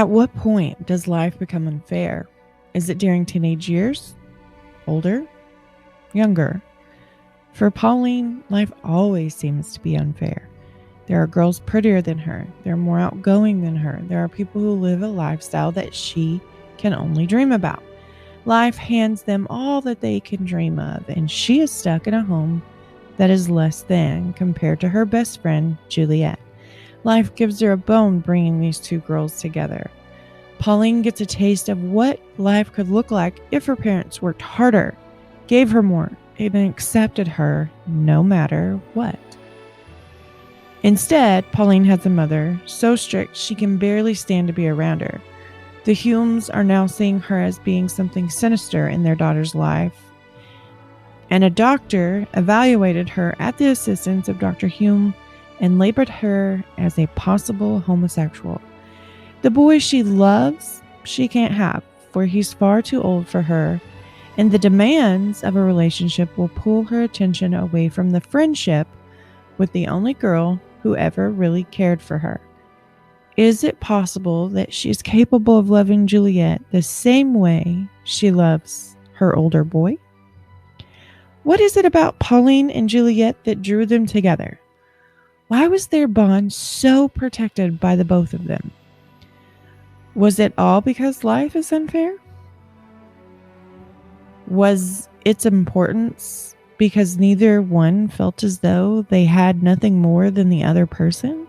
At what point does life become unfair? Is it during teenage years? Older? Younger? For Pauline, life always seems to be unfair. There are girls prettier than her. They're more outgoing than her. There are people who live a lifestyle that she can only dream about. Life hands them all that they can dream of, and she is stuck in a home that is less than compared to her best friend, Juliet. Life gives her a bone bringing these two girls together. Pauline gets a taste of what life could look like if her parents worked harder, gave her more, and accepted her no matter what. Instead, Pauline has a mother so strict she can barely stand to be around her. The Hulmes are now seeing her as being something sinister in their daughter's life, and a doctor evaluated her at the assistance of Dr. Hulme and labeled her as a possible homosexual. The boy she loves, she can't have, for he's far too old for her, and the demands of a relationship will pull her attention away from the friendship with the only girl who ever really cared for her. Is it possible that she's capable of loving Juliet the same way she loves her older boy? What is it about Pauline and Juliet that drew them together? Why was their bond so protected by the both of them? Was it all because life is unfair? Was its importance because neither one felt as though they had nothing more than the other person?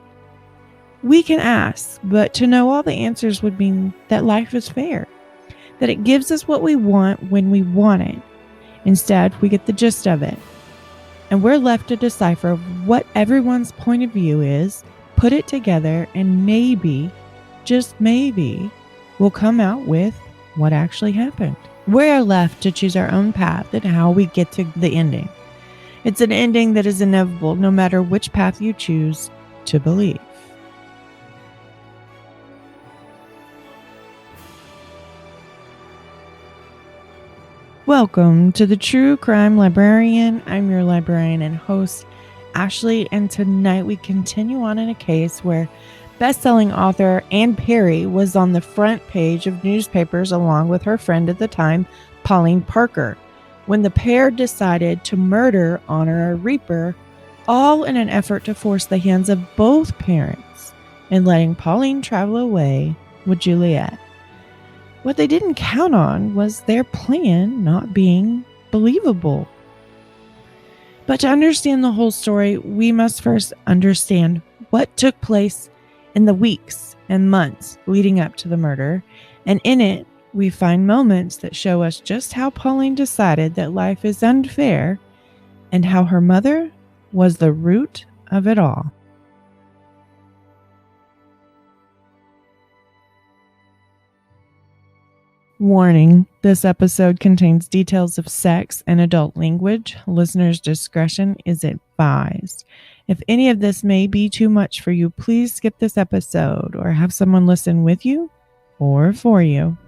We can ask, but to know all the answers would mean that life is fair, that it gives us what we want when we want it. Instead, we get the gist of it, and we're left to decipher what everyone's point of view is, put it together, and maybe, just maybe, we'll come out with what actually happened. We are left to choose our own path and how we get to the ending. It's an ending that is inevitable no matter which path you choose to believe. Welcome to the True Crime Librarian. I'm your librarian and host, Ashley, and tonight we continue on in a case where best-selling author Anne Perry was on the front page of newspapers along with her friend at the time, Pauline Parker, when the pair decided to murder Honor Reaper, all in an effort to force the hands of both parents in letting Pauline travel away with Juliet. What they didn't count on was their plan not being believable. But to understand the whole story, we must first understand what took place in the weeks and months leading up to the murder, and in it, we find moments that show us just how Pauline decided that life is unfair and how her mother was the root of it all. Warning, this episode contains details of sex and adult language. Listener's discretion is advised. If any of this may be too much for you, please skip this episode or have someone listen with you or for you.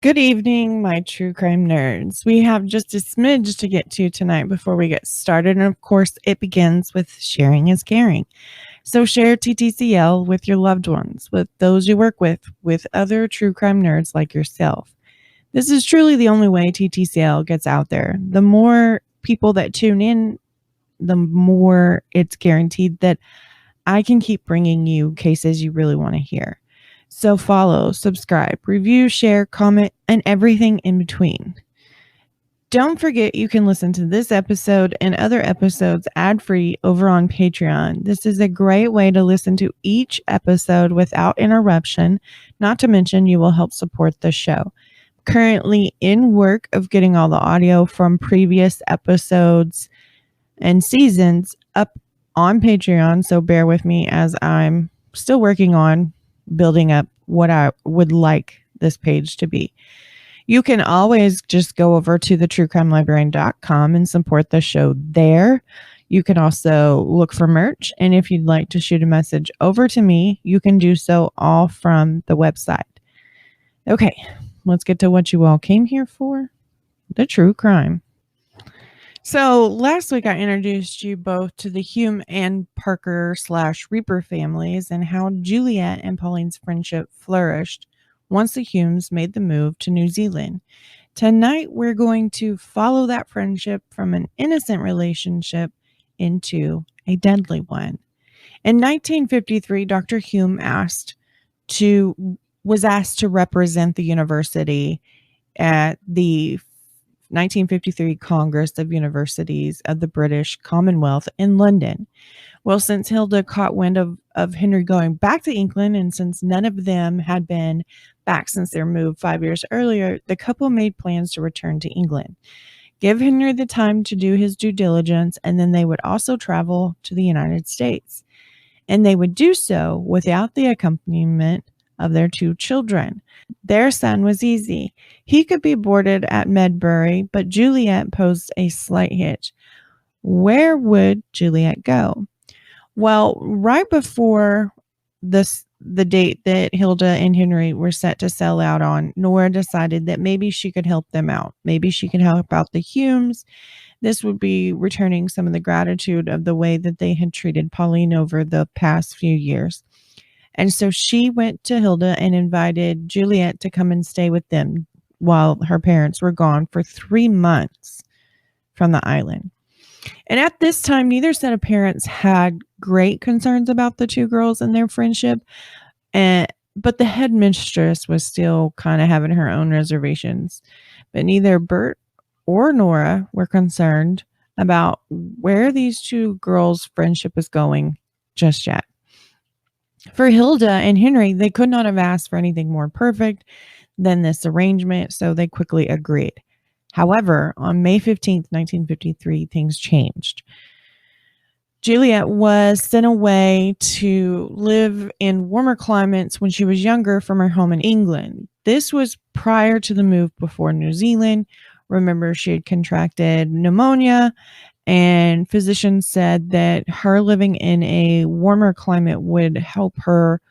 Good evening, my true crime nerds. We have just a smidge to get to tonight before we get started. And of course, it begins with sharing is caring. So share TTCL with your loved ones, with those you work with other true crime nerds like yourself. This is truly the only way TTCL gets out there. The more people that tune in, the more it's guaranteed that I can keep bringing you cases you really want to hear. So follow, subscribe, review, share, comment, and everything in between. Don't forget you can listen to this episode and other episodes ad-free over on Patreon. This is a great way to listen to each episode without interruption. Not to mention you will help support the show. Currently in work of getting all the audio from previous episodes and seasons up on Patreon, so bear with me as I'm still working on building up what I would like this page to be. You can always just go over to thetruecrimelibrarian.com and support the show there. You can also look for merch, and if you'd like to shoot a message over to me, you can do so all from the website. Okay, let's get to what you all came here for, the true crime. So last week I introduced you both to the Hulme and Parker/Reaper families and how Juliet and Pauline's friendship flourished once the Hulmes made the move to New Zealand. Tonight we're going to follow that friendship from an innocent relationship into a deadly one. In 1953, Dr. Hulme was asked to represent the university at the 1953 Congress of Universities of the British Commonwealth in London. Well, since Hilda caught wind of Henry going back to England, and since none of them had been back since their move 5 years earlier, the couple made plans to return to England, give Henry the time to do his due diligence, and then they would also travel to the United States. And they would do so without the accompaniment of their 2 children. Their son was easy. He could be boarded at Medbury, but Juliet posed a slight hitch. Where would Juliet go? Well, right before the date that Hilda and Henry were set to sell out on, Nora decided that maybe she could help them out. Maybe she could help out the Hulmes. This would be returning some of the gratitude of the way that they had treated Pauline over the past few years. And so she went to Hilda and invited Juliet to come and stay with them while her parents were gone for 3 months from the island. And at this time, neither set of parents had great concerns about the 2 girls and their friendship. But the headmistress was still kind of having her own reservations. But neither Bert or Nora were concerned about where these 2 girls' friendship was going just yet. For Hilda and Henry, they could not have asked for anything more perfect than this arrangement, so they quickly agreed. However, on May 15th, 1953, things changed. Juliet was sent away to live in warmer climates when she was younger from her home in England. This was prior to the move before New Zealand. Remember, she had contracted pneumonia, and physicians said that her living in a warmer climate would help her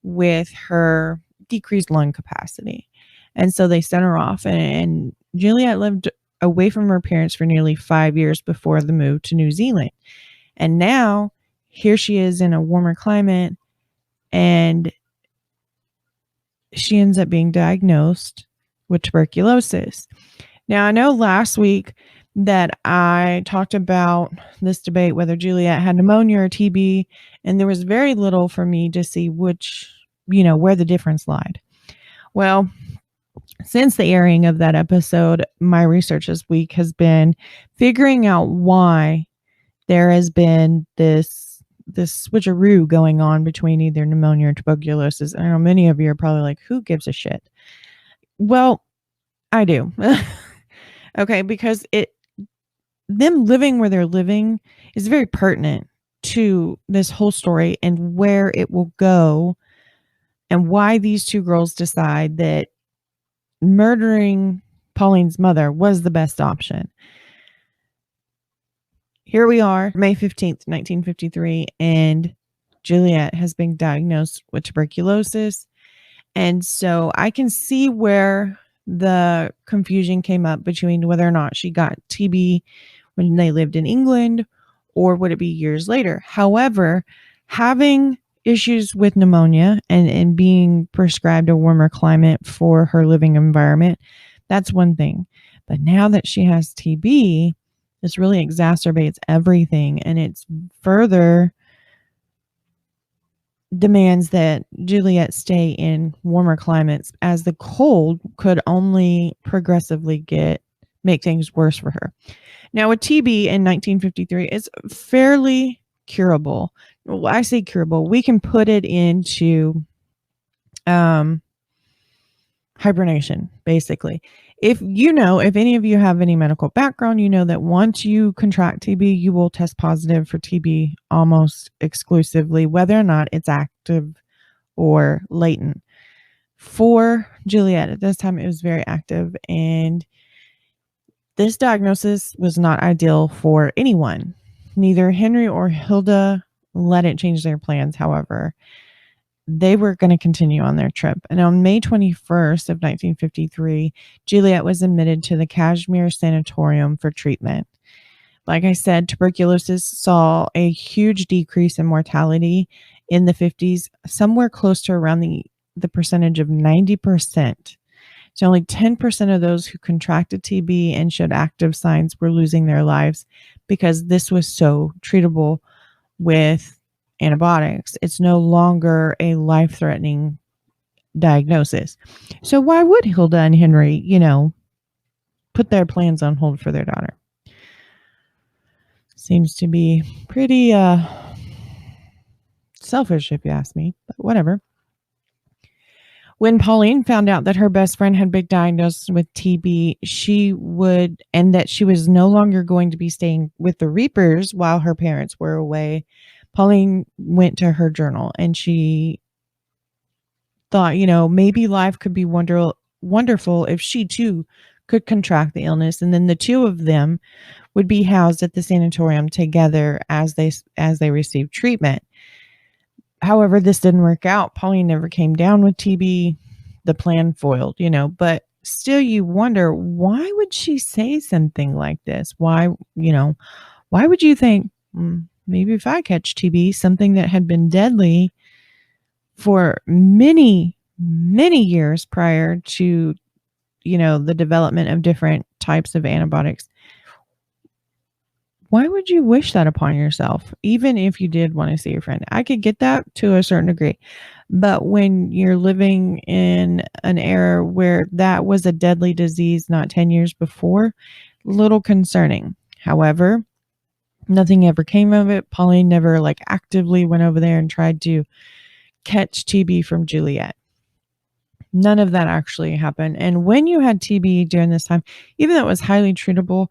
with her decreased lung capacity. And so they sent her off, and Juliet lived away from her parents for nearly 5 years before the move to New Zealand. And now here she is in a warmer climate, and she ends up being diagnosed with tuberculosis. Now, I know last week that I talked about this debate whether Juliet had pneumonia or TB, and there was very little for me to see where the difference lied. Well, since the airing of that episode, my research this week has been figuring out why there has been this switcheroo going on between either pneumonia or tuberculosis. I know many of you are probably like, who gives a shit? Well, I do. Okay, because them living where they're living is very pertinent to this whole story and where it will go and why these 2 girls decide that murdering Pauline's mother was the best option. Here we are, May 15th, 1953, and Juliet has been diagnosed with tuberculosis. And so I can see where the confusion came up between whether or not she got TB when they lived in England, or would it be years later? However, having issues with pneumonia and being prescribed a warmer climate for her living environment, that's one thing. But now that she has TB, this really exacerbates everything, and it's further demands that Juliet stay in warmer climates, as the cold could only progressively make things worse for her. Now, with TB in 1953, it's fairly curable. Well, I say curable. We can put it into hibernation, basically. If any of you have any medical background, you know that once you contract TB, you will test positive for TB almost exclusively, whether or not it's active or latent. For Juliet, at this time, it was very active, and this diagnosis was not ideal for anyone. Neither Henry or Hilda let it change their plans, however. They were going to continue on their trip. And on May 21st of 1953, Juliet was admitted to the Kashmir Sanatorium for treatment. Like I said, tuberculosis saw a huge decrease in mortality in the 50s, somewhere close to around the percentage of 90%. So only 10% of those who contracted TB and showed active signs were losing their lives because this was so treatable with antibiotics. It's no longer a life-threatening diagnosis. So why would Hilda and Henry, put their plans on hold for their daughter? Seems to be pretty selfish, if you ask me, but whatever. When Pauline found out that her best friend had been diagnosed with TB, and that she was no longer going to be staying with the Reapers while her parents were away, Pauline went to her journal and she thought, maybe life could be wonderful if she too could contract the illness, and then the two of them would be housed at the sanatorium together as they received treatment. However, this didn't work out. Pauline never came down with TB. The plan foiled, but still you wonder, why would she say something like this? Why would you think, maybe if I catch TB, something that had been deadly for many, many years prior to, the development of different types of antibiotics, why would you wish that upon yourself, even if you did want to see your friend? I could get that to a certain degree. But when you're living in an era where that was a deadly disease not 10 years before, little concerning. However, nothing ever came of it. Pauline never actively went over there and tried to catch TB from Juliet. None of that actually happened. And when you had TB during this time, even though it was highly treatable,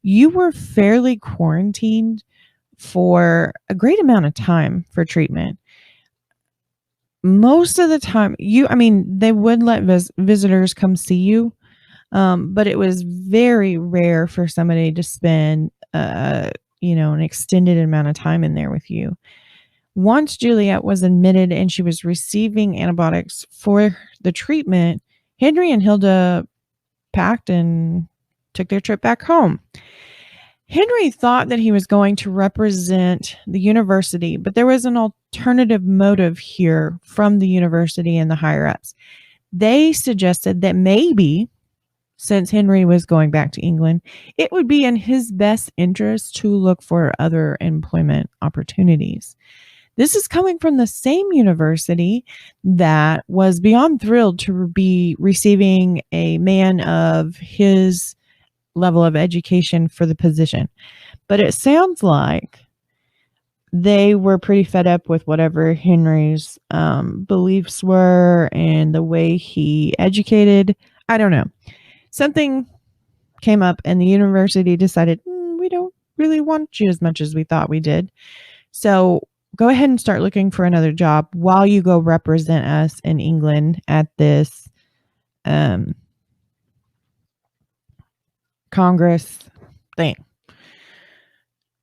you were fairly quarantined for a great amount of time for treatment. Most of the time, they would let visitors come see you, but it was very rare for somebody to spend, an extended amount of time in there with you. Once Juliet was admitted and she was receiving antibiotics for the treatment, Henry and Hilda packed and took their trip back home. Henry thought that he was going to represent the university, but there was an alternative motive here from the university and the higher-ups. They suggested that maybe, since Henry was going back to England, it would be in his best interest to look for other employment opportunities. This is coming from the same university that was beyond thrilled to be receiving a man of his level of education for the position. But it sounds like they were pretty fed up with whatever Henry's beliefs were and the way he educated. I don't know. Something came up and the university decided, we don't really want you as much as we thought we did. So go ahead and start looking for another job while you go represent us in England at this Congress thing.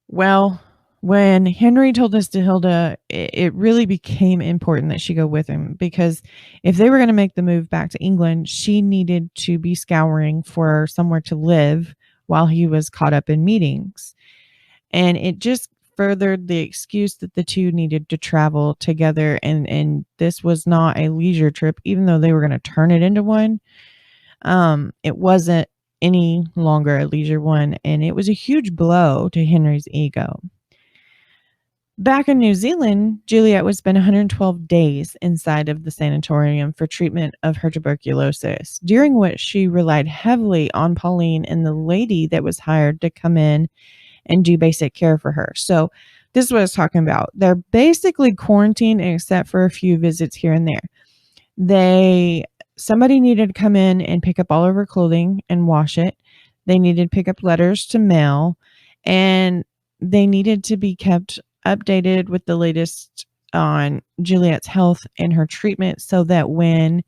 Well, when Henry told this to Hilda, it really became important that she go with him, because if they were going to make the move back to England, she needed to be scouring for somewhere to live while he was caught up in meetings. And it just furthered the excuse that the two needed to travel together. And this was not a leisure trip, even though they were going to turn it into one. It wasn't any longer a leisure one, and it was a huge blow to Henry's ego. Back in New Zealand, Juliet would spend 112 days inside of the sanatorium for treatment of her tuberculosis, during which she relied heavily on Pauline and the lady that was hired to come in and do basic care for her. So this is what I was talking about. They're basically quarantined except for a few visits here and there. Somebody needed to come in and pick up all of her clothing and wash it. They needed to pick up letters to mail, and they needed to be kept updated with the latest on Juliet's health and her treatment, so that when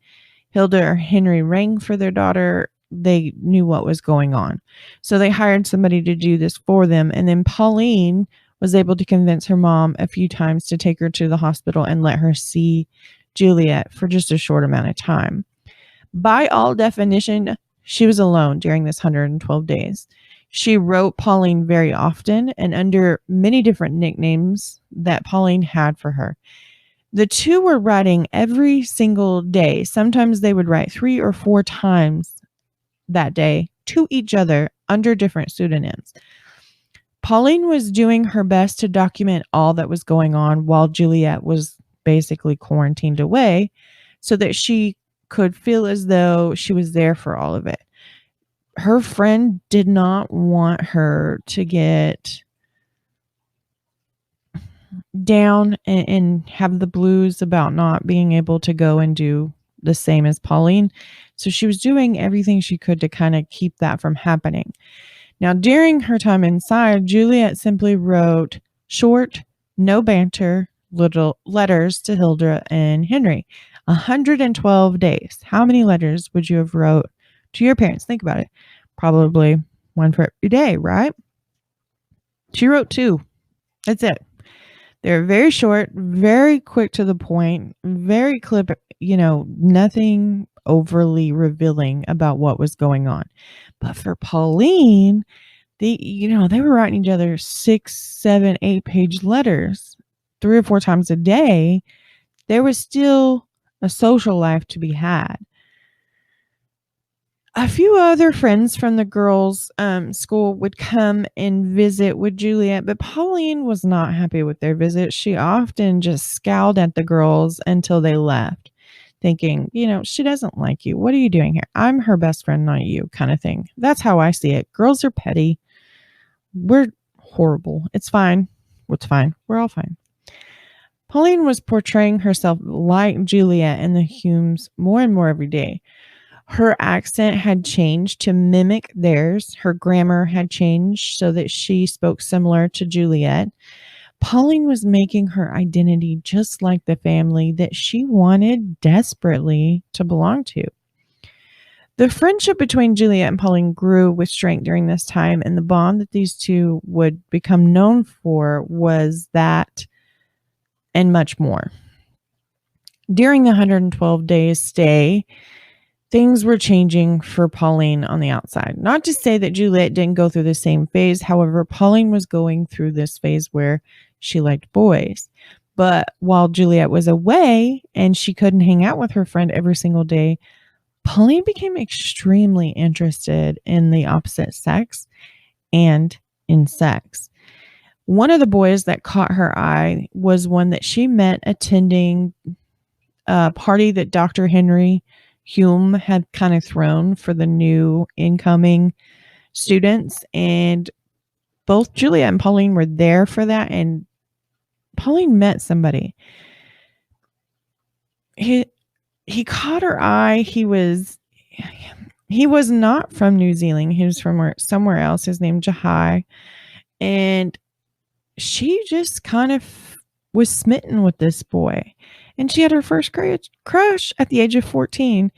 Hilda or Henry rang for their daughter, they knew what was going on. So they hired somebody to do this for them. And then Pauline was able to convince her mom a few times to take her to the hospital and let her see Juliet for just a short amount of time. By all definition, she was alone during this 112 days. She wrote Pauline very often and under many different nicknames that Pauline had for her. The two were writing every single day. Sometimes they would write 3 or 4 times that day to each other under different pseudonyms. Pauline was doing her best to document all that was going on while Juliet was basically quarantined away, so that she could feel as though she was there for all of it. Her friend did not want her to get down and have the blues about not being able to go and do the same as Pauline. So she was doing everything she could to kind of keep that from happening. Now, during her time inside, Juliet simply wrote short, no banter, little letters to Hilda and Henry. 112 days. How many letters would you have wrote to your parents? Think about it. Probably one for every day, right? She wrote 2. That's it. They're very short, very quick to the point, very clip, nothing overly revealing about what was going on. But for Pauline, they were writing each other 6, 7, 8-page letters 3 or 4 times a day. There was still a social life to be had. A few other friends from the girls' school would come and visit with Juliet, but Pauline was not happy with their visit. She often just scowled at the girls until they left, thinking, she doesn't like you. What are you doing here? I'm her best friend, not you, kind of thing. That's how I see it. Girls are petty. We're horrible. It's fine. What's fine? We're all fine. Pauline was portraying herself like Juliet and the Hulmes more and more every day. Her accent had changed to mimic theirs. Her grammar had changed so that she spoke similar to Juliet. Pauline was making her identity just like the family that she wanted desperately to belong to. The friendship between Juliet and Pauline grew with strength during this time, and the bond that these two would become known for was that and much more. During the 112 days stay, things were changing for Pauline on the outside. Not to say that Juliet didn't go through the same phase. However, Pauline was going through this phase where she liked boys. But while Juliet was away and she couldn't hang out with her friend every single day, Pauline became extremely interested in the opposite sex and in sex. One of the boys that caught her eye was one that she met attending a party that Dr. Henry Hulme had kind of thrown for the new incoming students, and both Juliet and Pauline were there for that, and Pauline met somebody. He caught her eye. He was not from New Zealand. He was from somewhere else. His name Jahai, and she just kind of was smitten with this boy. And she had her first crush at the age of 14.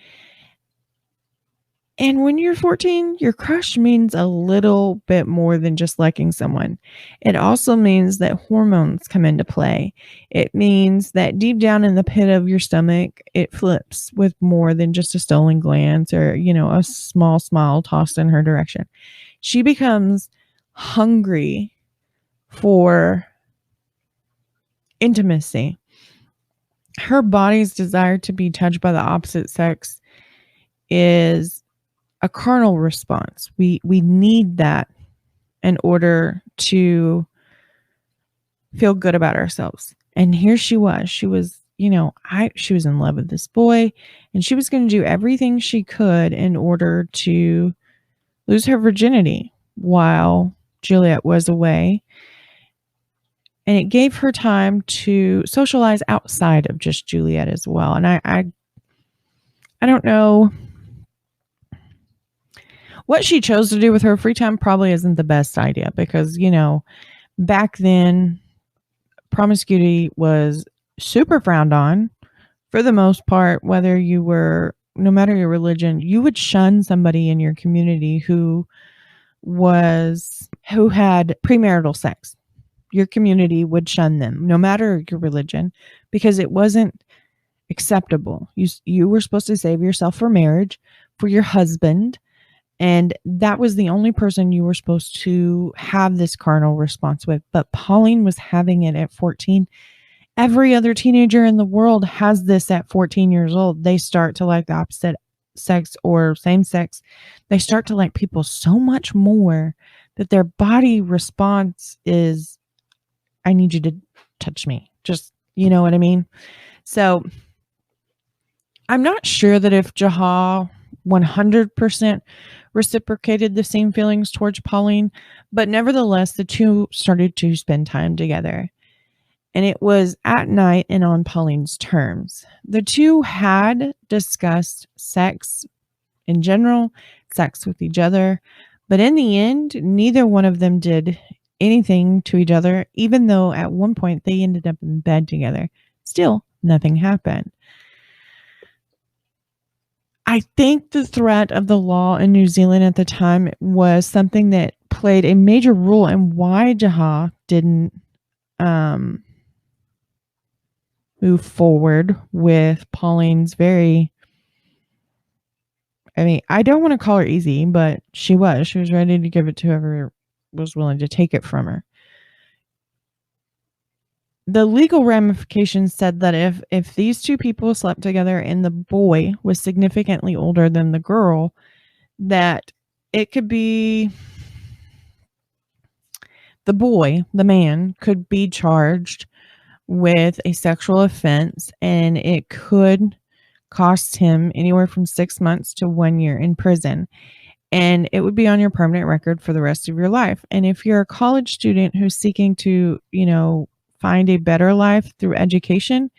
And when you're 14, your crush means a little bit more than just liking someone. It also means that hormones come into play. It means that deep down in the pit of your stomach, it flips with more than just a stolen glance or, a small smile tossed in her direction. She becomes hungry for intimacy. Her body's desire to be touched by the opposite sex is a carnal response. We need that in order to feel good about ourselves. And here she was. She was, she was in love with this boy, and she was going to do everything she could in order to lose her virginity while Juliet was away. And it gave her time to socialize outside of just Juliet as well. And I don't know what she chose to do with her free time. Probably isn't the best idea because, back then promiscuity was super frowned on for the most part, whether you were, no matter your religion, you would shun somebody in your community who had premarital sex. Your community would shun them, no matter your religion, because it wasn't acceptable. You were supposed to save yourself for marriage, for your husband, and that was the only person you were supposed to have this carnal response with. But Pauline was having it at 14. Every other teenager in the world has this at 14 years old. They start to like the opposite sex or same sex. They start to like people so much more that their body response is, I need you to touch me. Just, you know what I mean? So I'm not sure that if Jaha 100% reciprocated the same feelings towards Pauline, but nevertheless, the two started to spend time together. And it was at night and on Pauline's terms. The two had discussed sex in general, sex with each other, but in the end, neither one of them did anything to each other, even though at one point they ended up in bed together. Still, nothing happened. I think the threat of the law in New Zealand at the time was something that played a major role in why Jaha didn't move forward with Pauline's I don't want to call her easy, but she was ready to give it to whoever was willing to take it from her. The legal ramifications said that if these two people slept together and the boy was significantly older than the girl, that it could be the boy, the man, could be charged with a sexual offense, and it could cost him anywhere from 6 months to 1 year in prison. And it would be on your permanent record for the rest of your life. And if you're a college student who's seeking to, find a better life through education,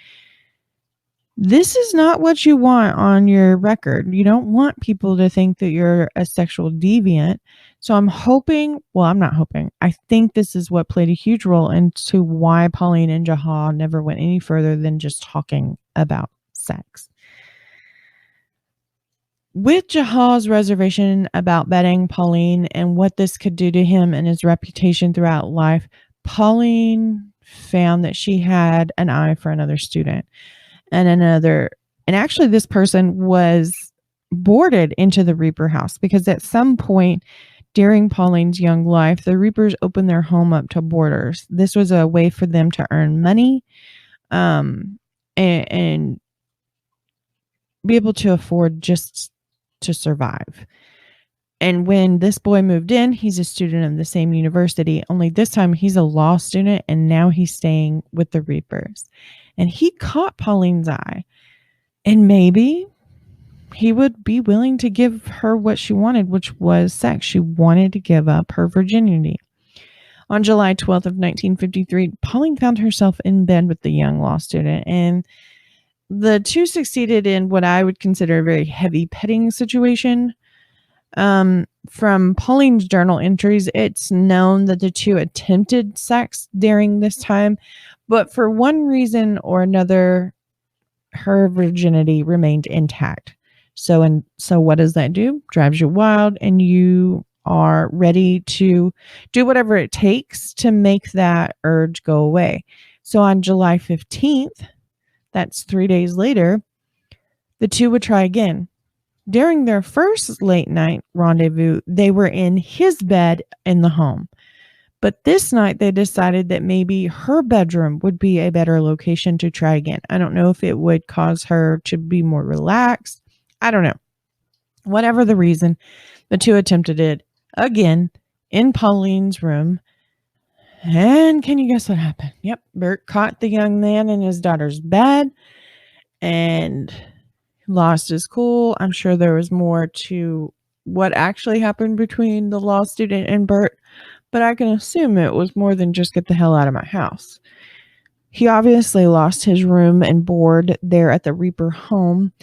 this is not what you want on your record. You don't want people to think that you're a sexual deviant. So I'm not hoping. I think this is what played a huge role into why Pauline and Jaha never went any further than just talking about sex. With Jahal's reservation about betting Pauline and what this could do to him and his reputation throughout life, Pauline found that she had an eye for another student and actually this person was boarded into the Reaper house because at some point during Pauline's young life, the Reapers opened their home up to boarders. This was a way for them to earn money and be able to afford just to survive. And when this boy moved in, he's a student of the same university, only this time he's a law student and now he's staying with the Reapers. And he caught Pauline's eye, and maybe he would be willing to give her what she wanted, which was sex. She wanted to give up her virginity. On July 12th of 1953, Pauline found herself in bed with the young law student, and the two succeeded in what I would consider a very heavy petting situation. From Pauline's journal entries, it's known that the two attempted sex during this time, but for one reason or another, her virginity remained intact. So what does that do? Drives you wild, and you are ready to do whatever it takes to make that urge go away. So on July 15th, that's 3 days later, the two would try again. During their first late night rendezvous, they were in his bed in the home. But this night they decided that maybe her bedroom would be a better location to try again. I don't know if it would cause her to be more relaxed. I don't know. Whatever the reason, the two attempted it again in Pauline's room. And can you guess what happened? Yep, Bert caught the young man in his daughter's bed and lost his cool. I'm sure there was more to what actually happened between the law student and Bert, but I can assume it was more than just get the hell out of my house. He obviously lost his room and board there at the Reaper home,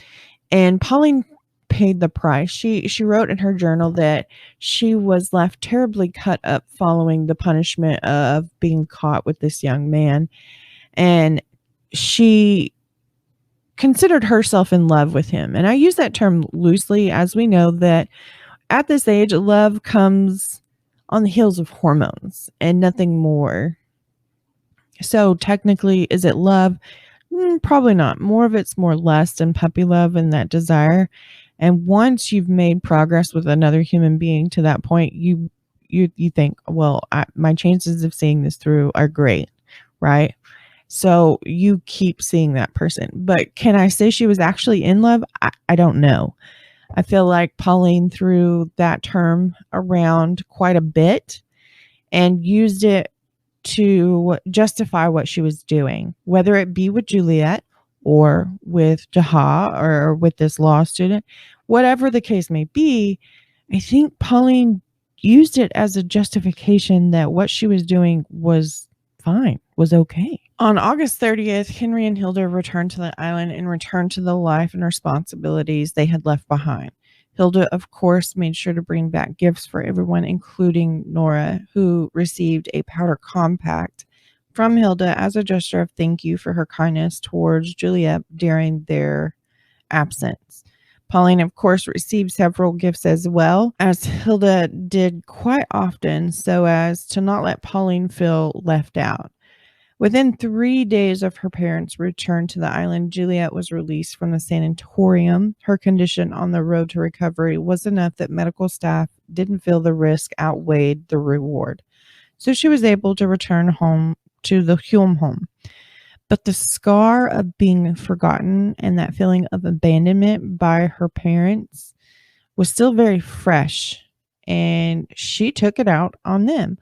and Pauline paid the price. She wrote in her journal that she was left terribly cut up following the punishment of being caught with this young man, and she considered herself in love with him. And I use that term loosely, as we know that at this age, love comes on the heels of hormones and nothing more. So technically, is it love? Probably not. More of it's more lust and puppy love and that desire. And once you've made progress with another human being to that point, you think, well, my chances of seeing this through are great, right? So you keep seeing that person. But can I say she was actually in love? I don't know. I feel like Pauline threw that term around quite a bit and used it to justify what she was doing, whether it be with Juliet or with Jaha or with this law student, whatever the case may be. I think Pauline used it as a justification that what she was doing was fine, was okay. On August 30th, Henry and Hilda returned to the island and returned to the life and responsibilities they had left behind. Hilda, of course, made sure to bring back gifts for everyone, including Nora, who received a powder compact from Hilda as a gesture of thank you for her kindness towards Juliet during their absence. Pauline, of course, received several gifts as well, as Hilda did quite often, so as to not let Pauline feel left out. Within 3 days of her parents' return to the island, Juliet was released from the sanatorium. Her condition on the road to recovery was enough that medical staff didn't feel the risk outweighed the reward. So she was able to return home to the Hulme home. But the scar of being forgotten and that feeling of abandonment by her parents was still very fresh, and she took it out on them.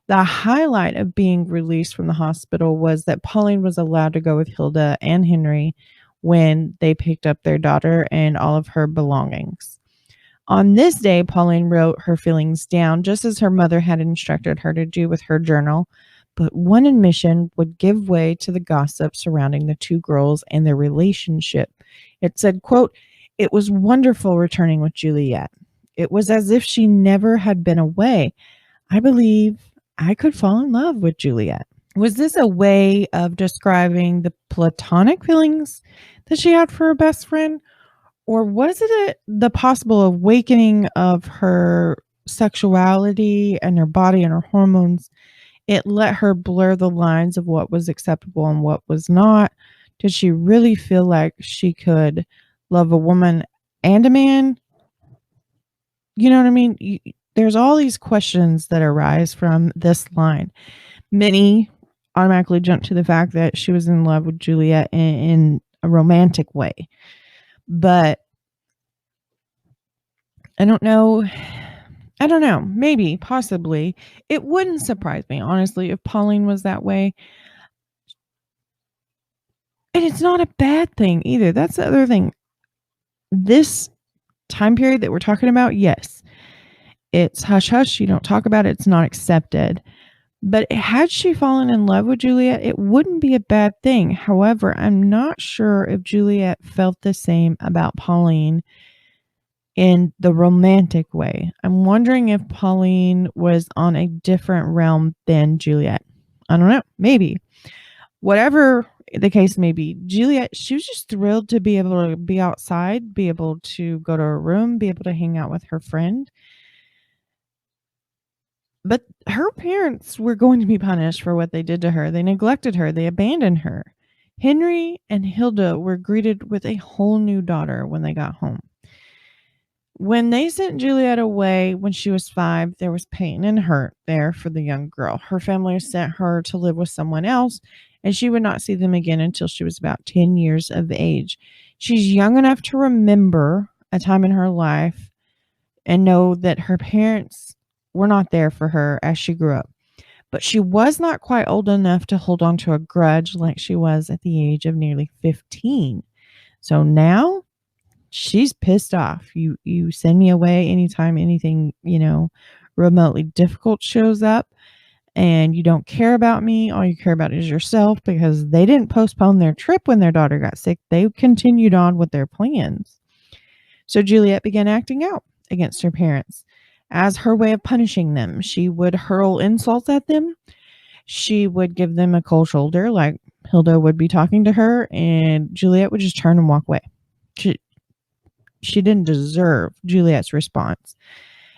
The highlight of being released from the hospital was that Pauline was allowed to go with Hilda and Henry when they picked up their daughter and all of her belongings. On this day, Pauline wrote her feelings down, just as her mother had instructed her to do with her journal, but one admission would give way to the gossip surrounding the two girls and their relationship. It said, quote, "It was wonderful returning with Juliet. It was as if she never had been away. I believe I could fall in love with Juliet." Was this a way of describing the platonic feelings that she had for her best friend? Or was it the possible awakening of her sexuality and her body and her hormones? It let her blur the lines of what was acceptable and what was not. Did she really feel like she could love a woman and a man? You know what I mean? There's all these questions that arise from this line. Many automatically jump to the fact that she was in love with Juliet in a romantic way. But I don't know. I don't know. Maybe, possibly. It wouldn't surprise me, honestly, if Pauline was that way. And it's not a bad thing either. That's the other thing. This time period that we're talking about, yes, it's hush hush. You don't talk about it. It's not accepted. But had she fallen in love with Juliet, it wouldn't be a bad thing. However, I'm not sure if Juliet felt the same about Pauline in the romantic way. I'm wondering if Pauline was on a different realm than Juliet. I don't know. Maybe. Whatever the case may be, Juliet, she was just thrilled to be able to be outside, be able to go to her room, be able to hang out with her friend. But her parents were going to be punished for what they did to her. They neglected her. They abandoned her. Henry and Hilda were greeted with a whole new daughter when they got home. When they sent Juliet away when she was 5, there was pain and hurt there for the young girl. Her family sent her to live with someone else, and she would not see them again until she was about 10 years of age. She's young enough to remember a time in her life and know that her parents were not there for her as she grew up. but she was not quite old enough to hold on to a grudge like she was at the age of nearly 15. So now she's pissed off. You send me away anytime anything, remotely difficult shows up, and you don't care about me. All you care about is yourself, because they didn't postpone their trip when their daughter got sick. They continued on with their plans. So Juliet began acting out against her parents. As her way of punishing them, she would hurl insults at them. She would give them a cold shoulder, like Hilda would be talking to her, and Juliet would just turn and walk away. She didn't deserve Juliet's response.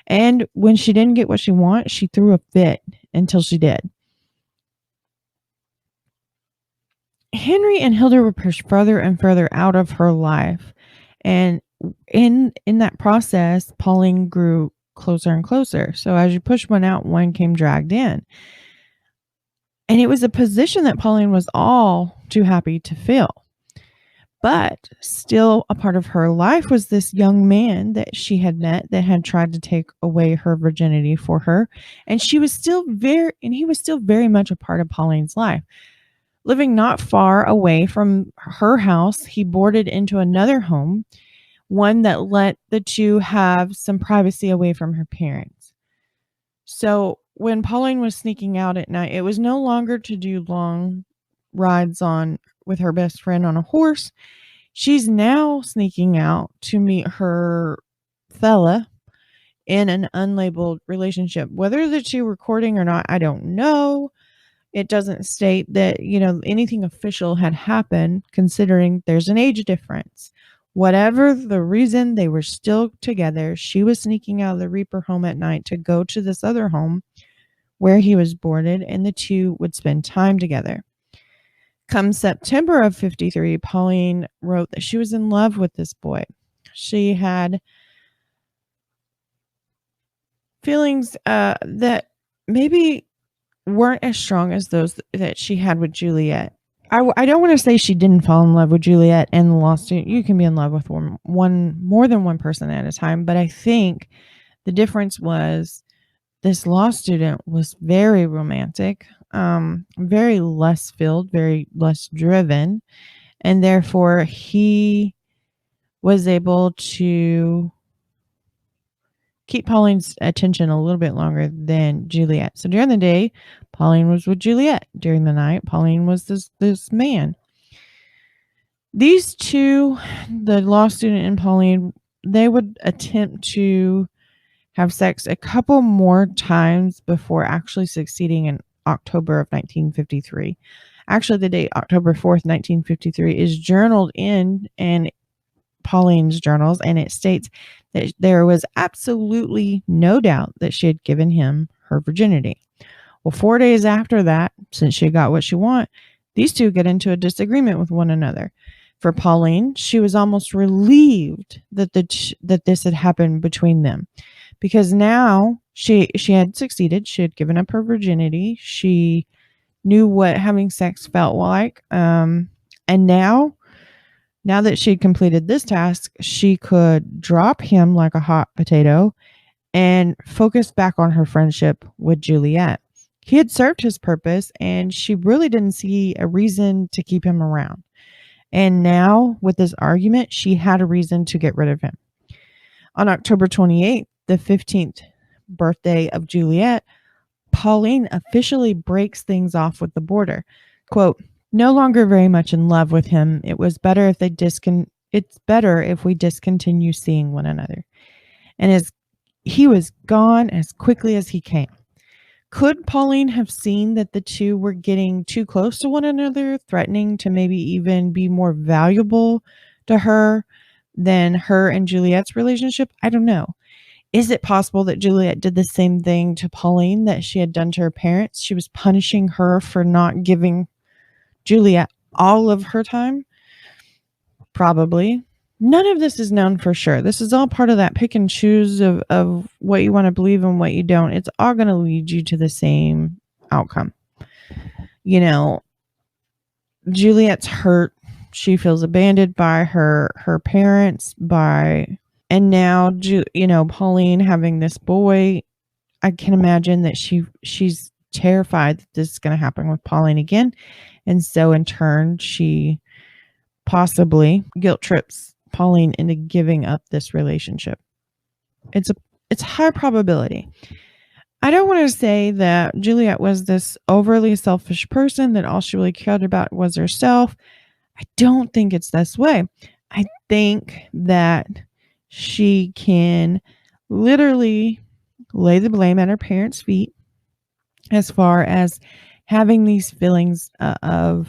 And when she didn't get what she wanted, she threw a fit until she did. Henry and Hilda were pushed further and further out of her life. And in that process, Pauline grew closer and closer. So as you push one out, one came dragged in. And it was a position that Pauline was all too happy to fill. But still a part of her life was this young man that she had met that had tried to take away her virginity for her. And he was still very much a part of Pauline's life. Living not far away from her house, he boarded into another home, one that let the two have some privacy away from her parents. So when Pauline was sneaking out at night, it was no longer to do long rides with her best friend on a horse. She's now sneaking out to meet her fella in an unlabeled relationship. Whether the two were courting or not, I don't know. It doesn't state that, anything official had happened, considering there's an age difference. Whatever the reason, they were still together. She was sneaking out of the Reaper home at night to go to this other home where he was boarded, and the two would spend time together. Come September of 53, Pauline wrote that she was in love with this boy. She had feelings that maybe weren't as strong as those that she had with Juliet. I don't want to say she didn't fall in love with Juliet and the law student. You can be in love with more than one person at a time, but I think the difference was this law student was very romantic, very less filled, very less driven, and therefore he was able to keep Pauline's attention a little bit longer than Juliet. So during the day, Pauline was with Juliet. During the night, Pauline was this man. These two, the law student and Pauline, they would attempt to have sex a couple more times before actually succeeding in October of 1953. Actually, the date October 4th, 1953 is journaled in Pauline's journals, and it states that there was absolutely no doubt that she had given him her virginity. Well, 4 days after that, since she got what she wanted, these two get into a disagreement with one another. For Pauline, she was almost relieved that this had happened between them, because now she had succeeded. She had given up her virginity. She knew what having sex felt like, and now that she had completed this task, she could drop him like a hot potato and focus back on her friendship with Juliet. He had served his purpose, and she really didn't see a reason to keep him around. And now, with this argument, she had a reason to get rid of him. On October 28th, the 15th birthday of Juliet, Pauline officially breaks things off with the boarder. Quote, "No longer very much in love with him. It's better if we discontinue seeing one another." And he was gone as quickly as he came. Could Pauline have seen that the two were getting too close to one another, threatening to maybe even be more valuable to her than her and Juliet's relationship? I don't know. Is it possible that Juliet did the same thing to Pauline that she had done to her parents? She was punishing her for not giving Juliet all of her time? Probably. None of this is known for sure. This is all part of that pick and choose of what you want to believe and what you don't. It's all going to lead you to the same outcome. Juliet's hurt. She feels abandoned by her parents, and now, Pauline having this boy. I can imagine that she's terrified that this is going to happen with Pauline again. And so in turn, she possibly guilt trips Pauline into giving up this relationship. It's high probability. I don't want to say that Juliet was this overly selfish person that all she really cared about was herself. I don't think it's this way. I think that she can literally lay the blame at her parents' feet as far as having these feelings of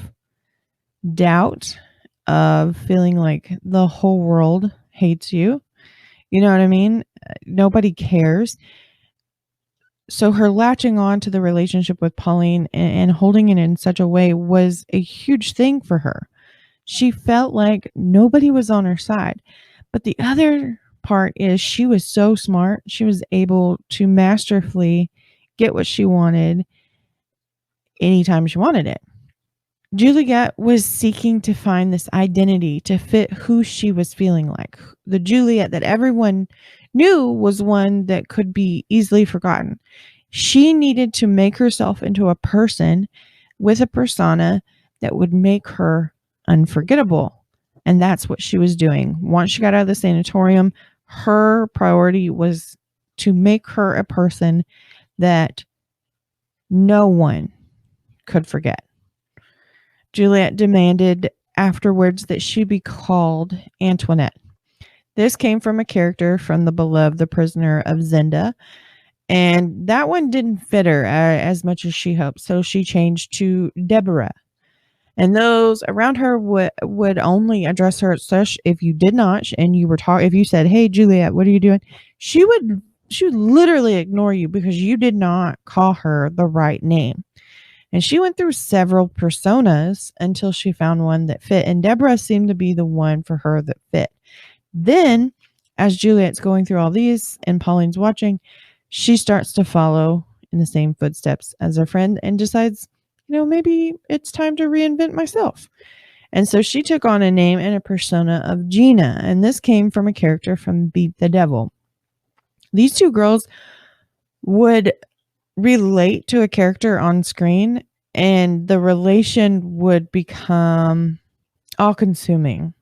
doubt, of feeling like the whole world hates you. You know what I mean? Nobody cares. So her latching on to the relationship with Pauline and holding it in such a way was a huge thing for her. She felt like nobody was on her side. But the other part is she was so smart. She was able to masterfully get what she wanted anytime she wanted it. Juliet was seeking to find this identity to fit who she was feeling like. The Juliet that everyone knew was one that could be easily forgotten. She needed to make herself into a person with a persona that would make her unforgettable. And that's what she was doing. Once she got out of the sanatorium, her priority was to make her a person that no one could forget. Juliet demanded afterwards that she be called Antoinette. This came from a character from the beloved The Prisoner of Zenda, and that one didn't fit her as much as she hoped, so she changed to Deborah. And those around her would only address her as such if you did not, and you were if you said, "Hey, Juliet, what are you doing?" She would literally ignore you because you did not call her the right name. And she went through several personas until she found one that fit. And Deborah seemed to be the one for her that fit. Then, as Juliet's going through all these and Pauline's watching, she starts to follow in the same footsteps as her friend and decides, maybe it's time to reinvent myself. And so she took on a name and a persona of Gina. And this came from a character from Beat the Devil. These two girls would relate to a character on screen, and the relation would become all-consuming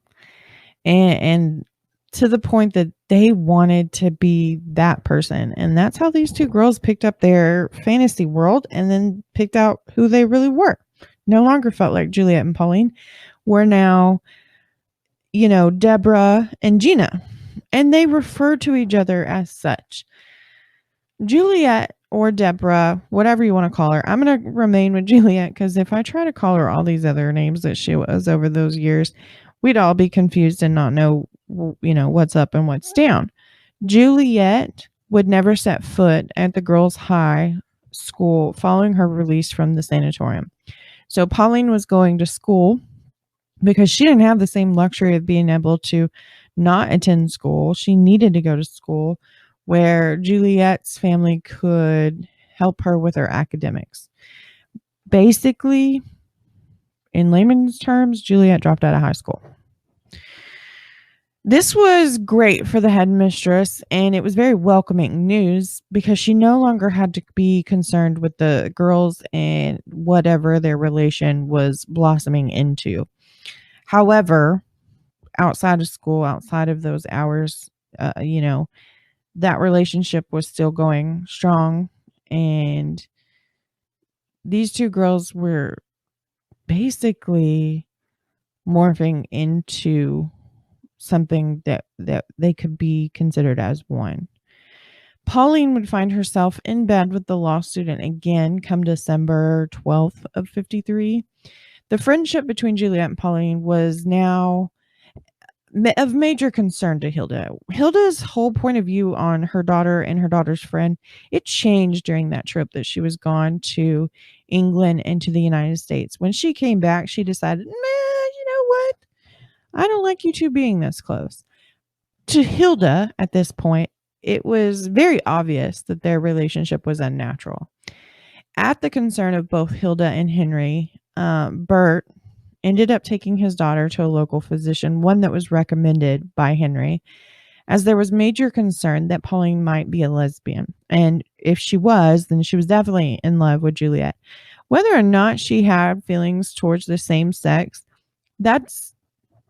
and to the point that they wanted to be that person. And that's how these two girls picked up their fantasy world and then picked out who they really were. No longer felt like Juliet and Pauline. Were now, Deborah and Gina, and they referred to each other as such. Juliet or Deborah, whatever you want to call her. I'm going to remain with Juliet because if I try to call her all these other names that she was over those years, we'd all be confused and not know, what's up and what's down. Juliet would never set foot at the girls' high school following her release from the sanatorium. So Pauline was going to school because she didn't have the same luxury of being able to not attend school. She needed to go to school where Juliet's family could help her with her academics. Basically, in layman's terms, Juliet dropped out of high school. This was great for the headmistress, and it was very welcoming news because she no longer had to be concerned with the girls and whatever their relation was blossoming into. However, outside of school, outside of those hours, that relationship was still going strong, and these two girls were basically morphing into something that they could be considered as one. Pauline would find herself in bed with the law student again come December 12th of 53. The friendship between Juliet and Pauline was now of major concern to Hilda. Hilda's whole point of view on her daughter and her daughter's friend, it changed during that trip that she was gone to England and to the United States. When she came back, she decided, you know what? I don't like you two being this close. To Hilda, at this point, it was very obvious that their relationship was unnatural. At the concern of both Hilda and Henry, Bert ended up taking his daughter to a local physician, one that was recommended by Henry, as there was major concern that Pauline might be a lesbian. And if she was, then she was definitely in love with Juliet. Whether or not she had feelings towards the same sex, that's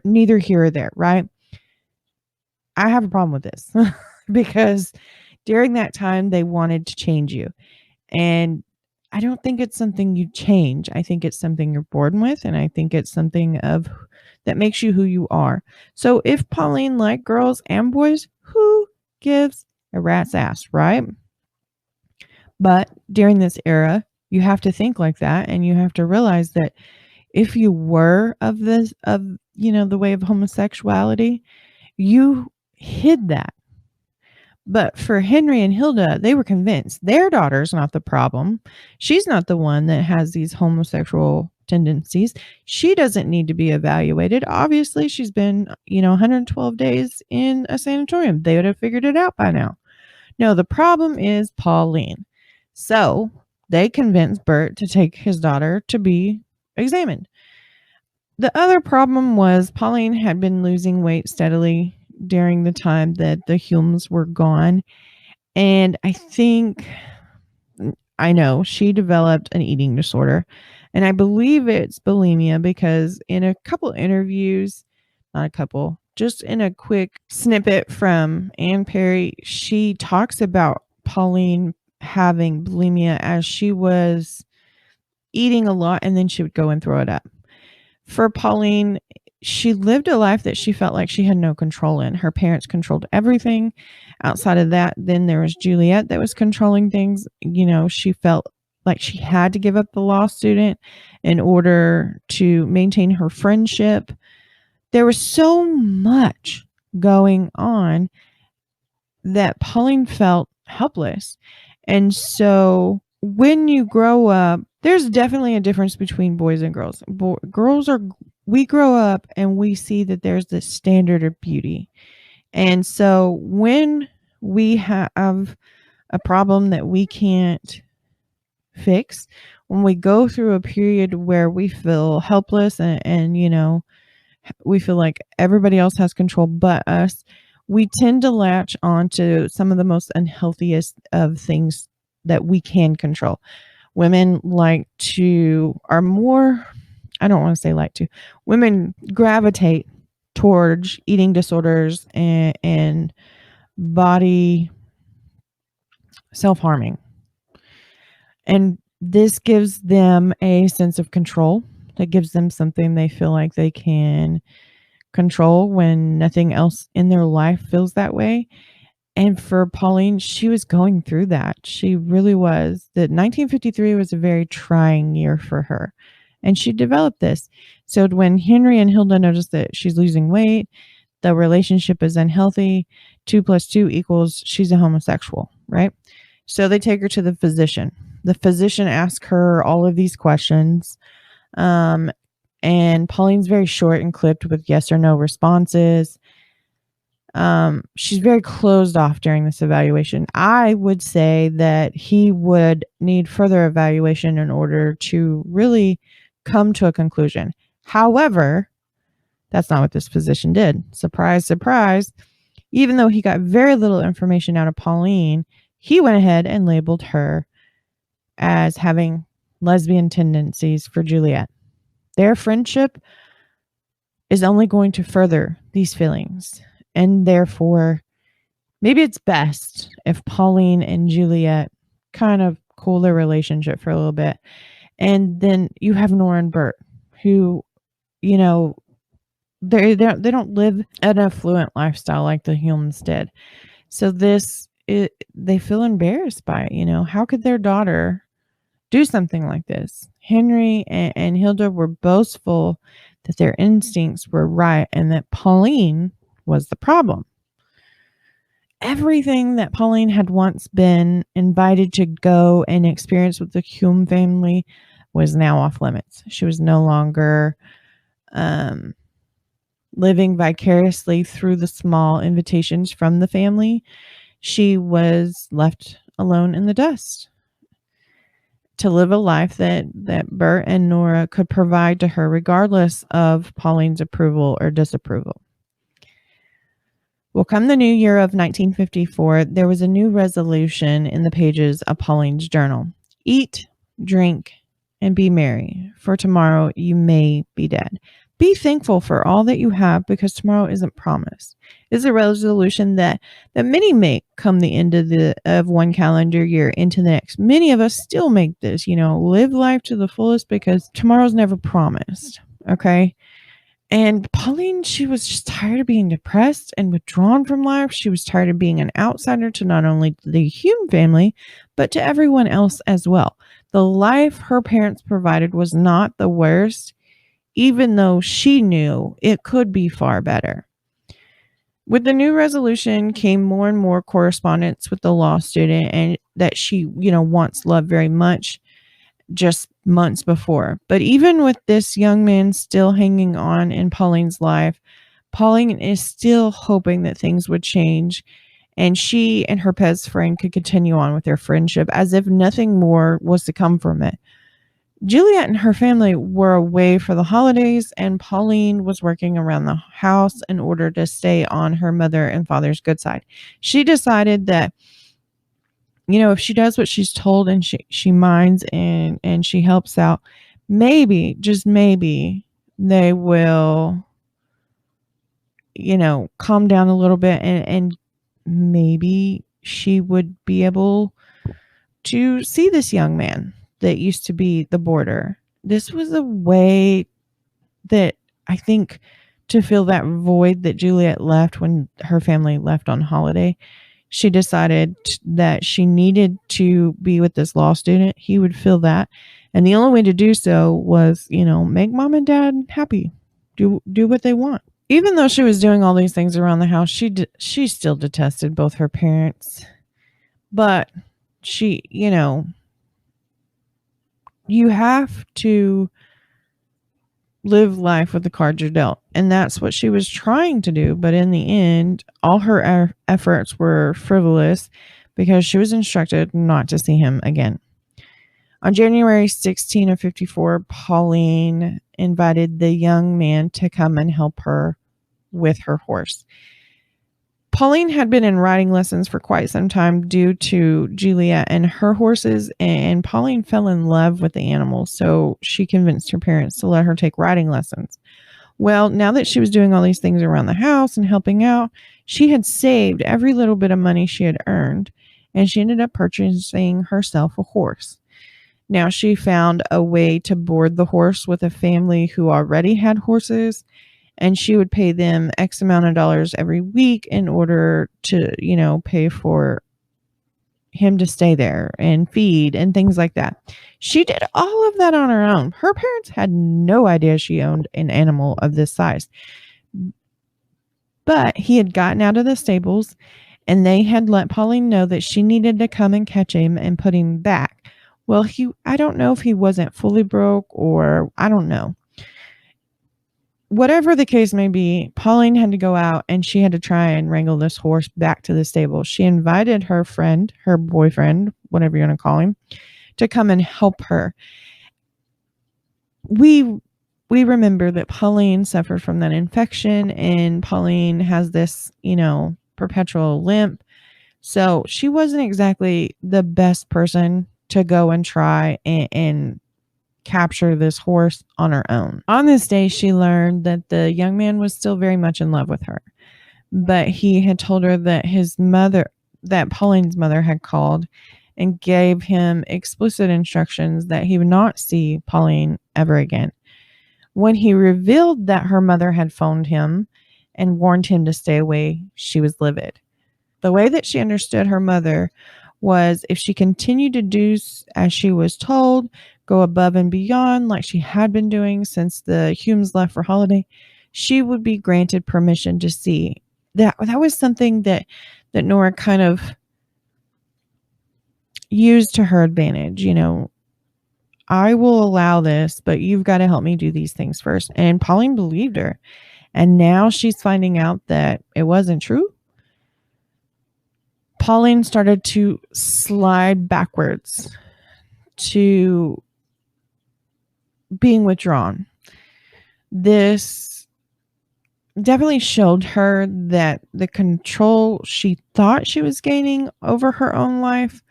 neither here or there, right? I have a problem with this because during that time they wanted to change you. And I don't think it's something you change. I think it's something you're born with, and I think it's something of that makes you who you are. So if Pauline liked girls and boys, who gives a rat's ass, right? But during this era, you have to think like that, and you have to realize that if you were of the way of homosexuality, you hid that. But for Henry and Hilda, they were convinced their daughter's not the problem. She's not the one that has these homosexual tendencies. She doesn't need to be evaluated. Obviously, she's been, 112 days in a sanatorium. They would have figured it out by now. No, the problem is Pauline. So they convinced Bert to take his daughter to be examined. The other problem was Pauline had been losing weight steadily during the time that the Hulmes were gone. And I know she developed an eating disorder. And I believe it's bulimia because in a couple interviews, not a couple, just in a quick snippet from Anne Perry, she talks about Pauline having bulimia as she was eating a lot and then she would go and throw it up. For Pauline, she lived a life that she felt like she had no control in. Her parents controlled everything. Outside of that, then there was Juliet that was controlling things. She felt like she had to give up the law student in order to maintain her friendship. There was so much going on that Pauline felt helpless. And so when you grow up, there's definitely a difference between boys and girls. We grow up and we see that there's this standard of beauty. And so when we have a problem that we can't fix, when we go through a period where we feel helpless and we feel like everybody else has control but us, we tend to latch on to some of the most unhealthiest of things that we can control. Women women gravitate towards eating disorders and body self-harming. And this gives them a sense of control. That gives them something they feel like they can control when nothing else in their life feels that way. And for Pauline, she was going through that. She really was. The 1953 was a very trying year for her. And she developed this. So when Henry and Hilda notice that she's losing weight, the relationship is unhealthy, 2 + 2 = she's a homosexual, right? So they take her to the physician. The physician asks her all of these questions. And Pauline's very short and clipped with yes or no responses. She's very closed off during this evaluation. I would say that he would need further evaluation in order to really come to a conclusion. However, that's not what this physician did. Surprise, surprise. Even though he got very little information out of Pauline, he went ahead and labeled her as having lesbian tendencies for Juliet. Their friendship is only going to further these feelings. And therefore, maybe it's best if Pauline and Juliet kind of cool their relationship for a little bit. And then you have Nora and Bert, who, they don't live an affluent lifestyle like the Hulmes did. So they feel embarrassed by it. How could their daughter do something like this? Henry and Hilda were boastful that their instincts were right and that Pauline was the problem. Everything that Pauline had once been invited to go and experience with the Hulme family was now off limits. She was no longer living vicariously through the small invitations from the family. She was left alone in the dust to live a life that Bert and Nora could provide to her regardless of Pauline's approval or disapproval. Well, come the new year of 1954, there was a new resolution in the pages of Pauline's journal. Eat, drink, and be merry, for tomorrow you may be dead. Be thankful for all that you have, because tomorrow isn't promised. It's a resolution that many make come the end of one calendar year into the next. Many of us still make this, live life to the fullest, because tomorrow's never promised. Okay. And Pauline, she was just tired of being depressed and withdrawn from life. She was tired of being an outsider to not only the Hume family, but to everyone else as well. The life her parents provided was not the worst, even though she knew it could be far better. With the new resolution came more and more correspondence with the law student, and that she, once loved very much just months before. But even with this young man still hanging on in Pauline's life, Pauline is still hoping that things would change and she and her best friend could continue on with their friendship as if nothing more was to come from it. Juliet and her family were away for the holidays, and Pauline was working around the house in order to stay on her mother and father's good side. She decided that, if she does what she's told and she minds and she helps out, maybe, just maybe, they will, calm down a little bit, and maybe she would be able to see this young man that used to be the boarder. This was a way that I think to fill that void that Juliet left when her family left on holiday. She decided that she needed to be with this law student. He would fill that. And the only way to do so was, make mom and dad happy. Do what they want. Even though she was doing all these things around the house, she still detested both her parents. But she, you have to live life with the cards you're dealt. And that's what she was trying to do. But in the end, all her efforts were frivolous because she was instructed not to see him again. On January 16 of 54, Pauline invited the young man to come and help her with her horse. Pauline had been in riding lessons for quite some time due to Juliet and her horses, and Pauline fell in love with the animals, so she convinced her parents to let her take riding lessons. Well, now that she was doing all these things around the house and helping out, she had saved every little bit of money she had earned, and she ended up purchasing herself a horse. Now she found a way to board the horse with a family who already had horses, and she would pay them X amount of dollars every week in order to, pay for him to stay there and feed and things like that. She did all of that on her own. Her parents had no idea she owned an animal of this size. But he had gotten out of the stables, and they had let Pauline know that she needed to come and catch him and put him back. Well, I don't know if he wasn't fully broke, or I don't know. Whatever the case may be, Pauline had to go out and she had to try and wrangle this horse back to the stable. She invited her friend, her boyfriend, whatever you're going to call him, to come and help her. We remember that Pauline suffered from that infection, and Pauline has this, perpetual limp. So she wasn't exactly the best person to go and try and capture this horse on her own. On this day, she learned that the young man was still very much in love with her, but he had told her that Pauline's mother had called and gave him explicit instructions that he would not see Pauline ever again. When he revealed that her mother had phoned him and warned him to stay away, she was livid. The way that she understood her mother was if she continued to do as she was told, go above and beyond like she had been doing since the Humes left for holiday, she would be granted permission to see. That was something that Nora kind of used to her advantage. I will allow this, but you've got to help me do these things first. And Pauline believed her. And now she's finding out that it wasn't true. Pauline started to slide backwards to being withdrawn. This definitely showed her that the control she thought she was gaining over her own life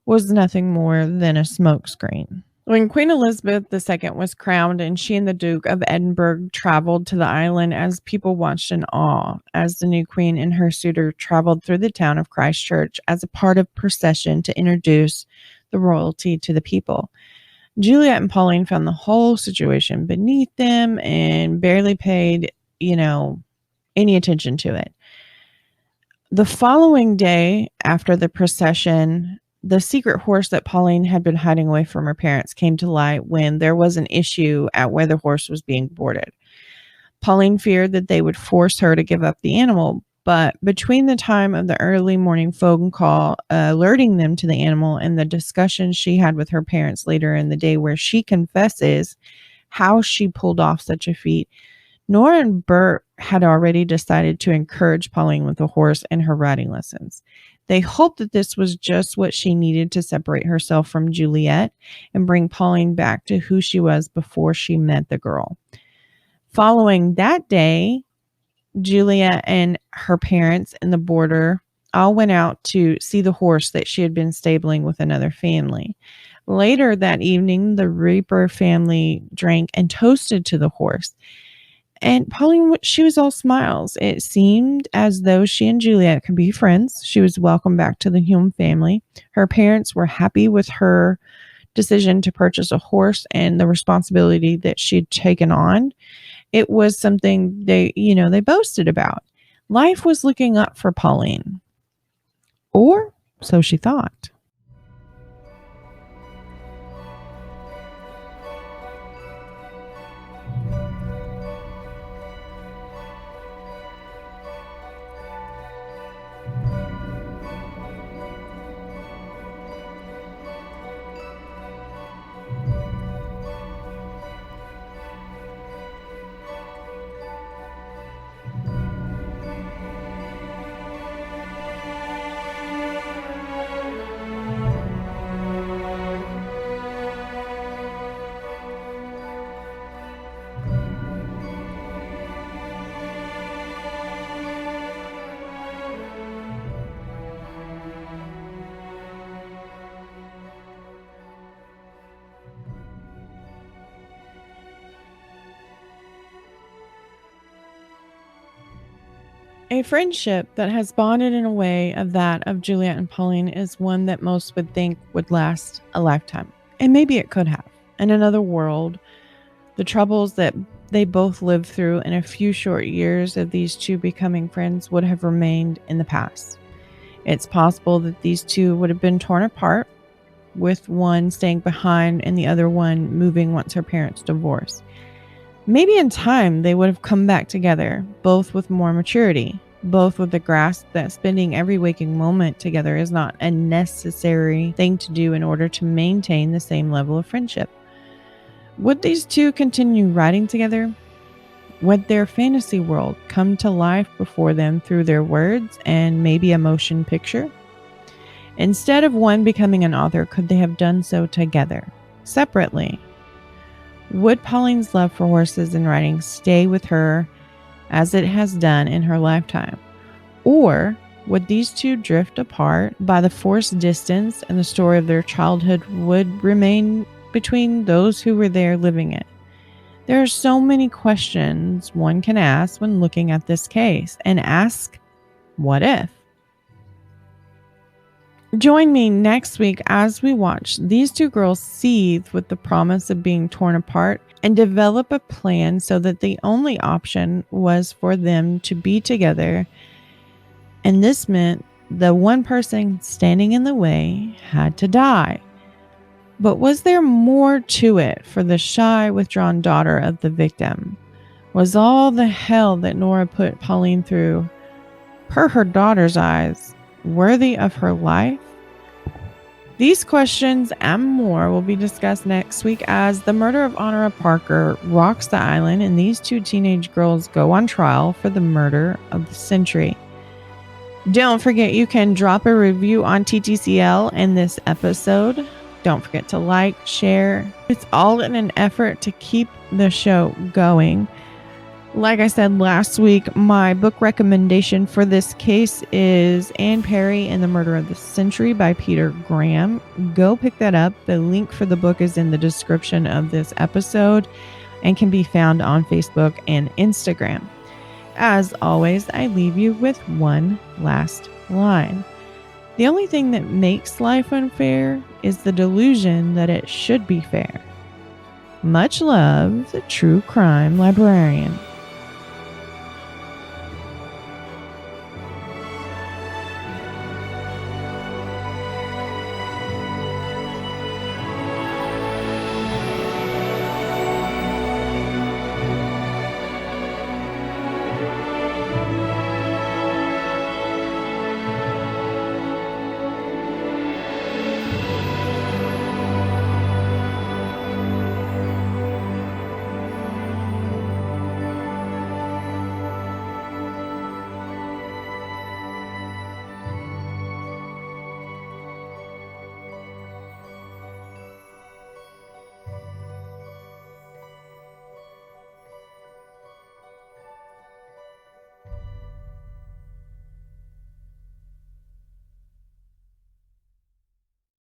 was nothing more than a smokescreen. When Queen Elizabeth II was crowned and she and the Duke of Edinburgh traveled to the island as people watched in awe as the new queen and her suitor traveled through the town of Christchurch as a part of procession to introduce the royalty to the people. Juliet and Pauline found the whole situation beneath them and barely paid, any attention to it. The following day after the procession, the secret horse that Pauline had been hiding away from her parents came to light when there was an issue at where the horse was being boarded. Pauline feared that they would force her to give up the animal, but between the time of the early morning phone call alerting them to the animal and the discussion she had with her parents later in the day where she confesses how she pulled off such a feat, Nora and Bert had already decided to encourage Pauline with the horse and her riding lessons. They hoped that this was just what she needed to separate herself from Juliet and bring Pauline back to who she was before she met the girl. Following that day, Juliet and her parents and the boarder all went out to see the horse that she had been stabling with another family. Later that evening, the Reaper family drank and toasted to the horse. And Pauline, she was all smiles. It seemed as though she and Juliet could be friends. She was welcomed back to the Hulme family. Her parents were happy with her decision to purchase a horse and the responsibility that she'd taken on. It was something they boasted about. Life was looking up for Pauline. Or so she thought. A friendship that has bonded in a way of that of Juliet and Pauline is one that most would think would last a lifetime. And maybe it could have. In another world, the troubles that they both lived through in a few short years of these two becoming friends would have remained in the past. It's possible that these two would have been torn apart, with one staying behind and the other one moving once her parents divorced. Maybe in time they would have come back together, both with more maturity, both with the grasp that spending every waking moment together is not a necessary thing to do in order to maintain the same level of friendship. Would these two continue riding together? Would their fantasy world come to life before them through their words and maybe a motion picture? Instead of one becoming an author, could they have done so together, separately? Would Pauline's love for horses and riding stay with her as it has done in her lifetime? Or would these two drift apart by the forced distance and the story of their childhood would remain between those who were there living it? There are so many questions one can ask when looking at this case, and ask, what if? Join me next week as we watch these two girls seethe with the promise of being torn apart and develop a plan so that the only option was for them to be together. And this meant the one person standing in the way had to die. But was there more to it for the shy, withdrawn daughter of the victim? Was all the hell that Nora put Pauline through, per her daughter's eyes, worthy of her life? These questions and more will be discussed next week as the murder of Honora Parker rocks the island and these two teenage girls go on trial for the murder of the century. Don't forget you can drop a review on TTCL in this episode. Don't forget to like, share. It's all in an effort to keep the show going. Like I said last week, my book recommendation for this case is Anne Perry and the Murder of the Century by Peter Graham. Go pick that up. The link for the book is in the description of this episode and can be found on Facebook and Instagram. As always, I leave you with one last line. The only thing that makes life unfair is the delusion that it should be fair. Much love, the true crime librarian.